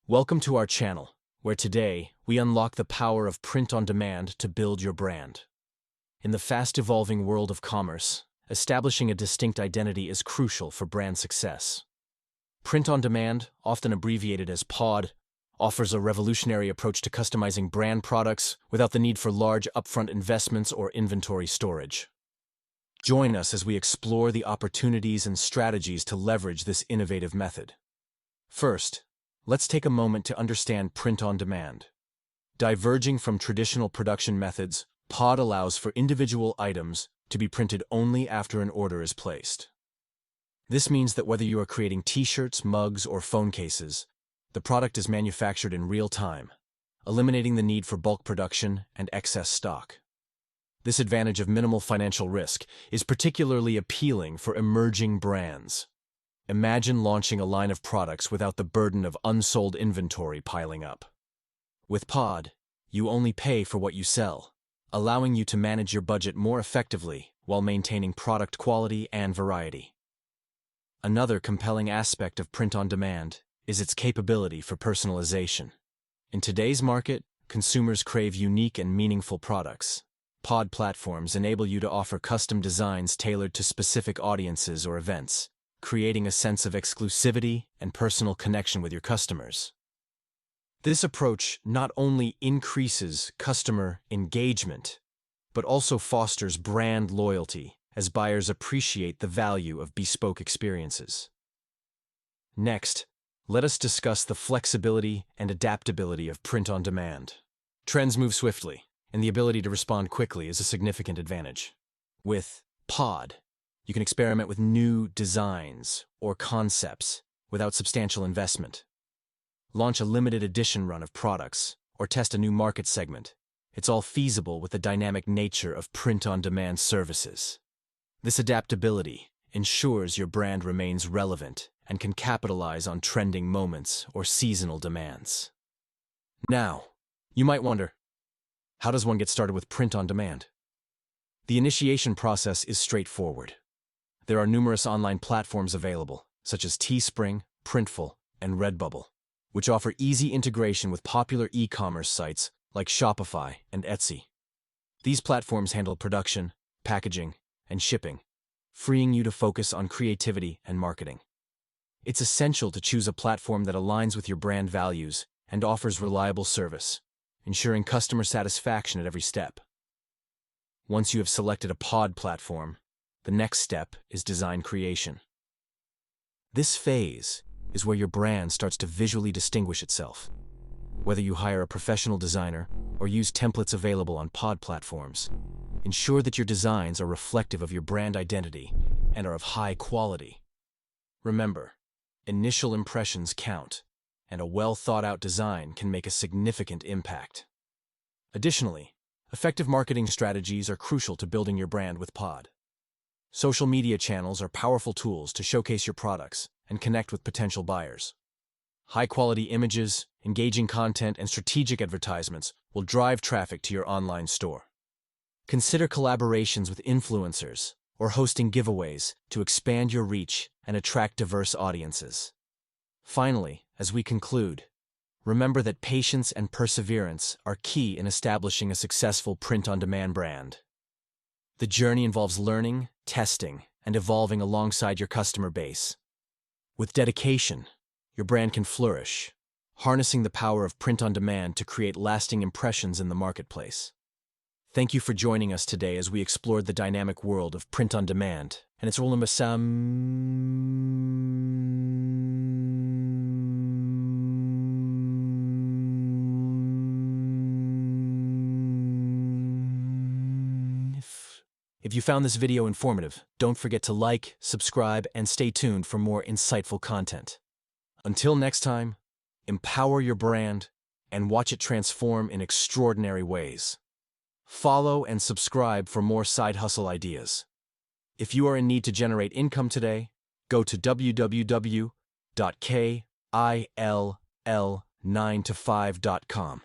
Welcome to our channel, where today we unlock the power of print on demand to build your brand. In the fast-evolving world of commerce, establishing a distinct identity is crucial for brand success. Print on demand, often abbreviated as POD, offers a revolutionary approach to customizing brand products without the need for large upfront investments or inventory storage. Join us as we explore the opportunities and strategies to leverage this innovative method. First, let's take a moment to understand print on demand. Diverging from traditional production methods, POD allows for individual items to be printed only after an order is placed. This means that whether you are creating t-shirts, mugs, or phone cases, the product is manufactured in real time, eliminating the need for bulk production and excess stock. This advantage of minimal financial risk is particularly appealing for emerging brands. Imagine launching a line of products without the burden of unsold inventory piling up. With POD, you only pay for what you sell, allowing you to manage your budget more effectively while maintaining product quality and variety. Another compelling aspect of print on demand is its capability for personalization. In today's market, consumers crave unique and meaningful products. POD platforms enable you to offer custom designs tailored to specific audiences or events, creating a sense of exclusivity and personal connection with your customers. This approach not only increases customer engagement, but also fosters brand loyalty as buyers appreciate the value of bespoke experiences. Next, let us discuss the flexibility and adaptability of print on demand. Trends move swiftly, and the ability to respond quickly is a significant advantage. With POD, you can experiment with new designs or concepts without substantial investment. Launch a limited edition run of products or test a new market segment. It's all feasible with the dynamic nature of print-on-demand services. This adaptability ensures your brand remains relevant and can capitalize on trending moments or seasonal demands. Now, you might wonder, how does one get started with print-on-demand? The initiation process is straightforward. There are numerous online platforms available, such as Teespring, Printful, and Redbubble, which offer easy integration with popular e-commerce sites like Shopify and Etsy. These platforms handle production, packaging, and shipping, freeing you to focus on creativity and marketing. It's essential to choose a platform that aligns with your brand values and offers reliable service, ensuring customer satisfaction at every step. Once you have selected a POD platform, the next step is design creation. This phase is where your brand starts to visually distinguish itself. Whether you hire a professional designer or use templates available on POD platforms, ensure that your designs are reflective of your brand identity and are of high quality. Remember, initial impressions count, and a well-thought-out design can make a significant impact. Additionally, effective marketing strategies are crucial to building your brand with POD. Social media channels are powerful tools to showcase your products and connect with potential buyers. High-quality images, engaging content, and strategic advertisements will drive traffic to your online store. Consider collaborations with influencers or hosting giveaways to expand your reach and attract diverse audiences. Finally, as we conclude, remember that patience and perseverance are key in establishing a successful print-on-demand brand. The journey involves learning, testing, and evolving alongside your customer base. With dedication, your brand can flourish, harnessing the power of print-on-demand to create lasting impressions in the marketplace. Thank you for joining us today as we explored the dynamic world of print-on-demand and its role in If you found this video informative, don't forget to like, subscribe, and stay tuned for more insightful content. Until next time, empower your brand and watch it transform in extraordinary ways. Follow and subscribe for more side hustle ideas. If you are in need to generate income today, go to www.kill9to5.com.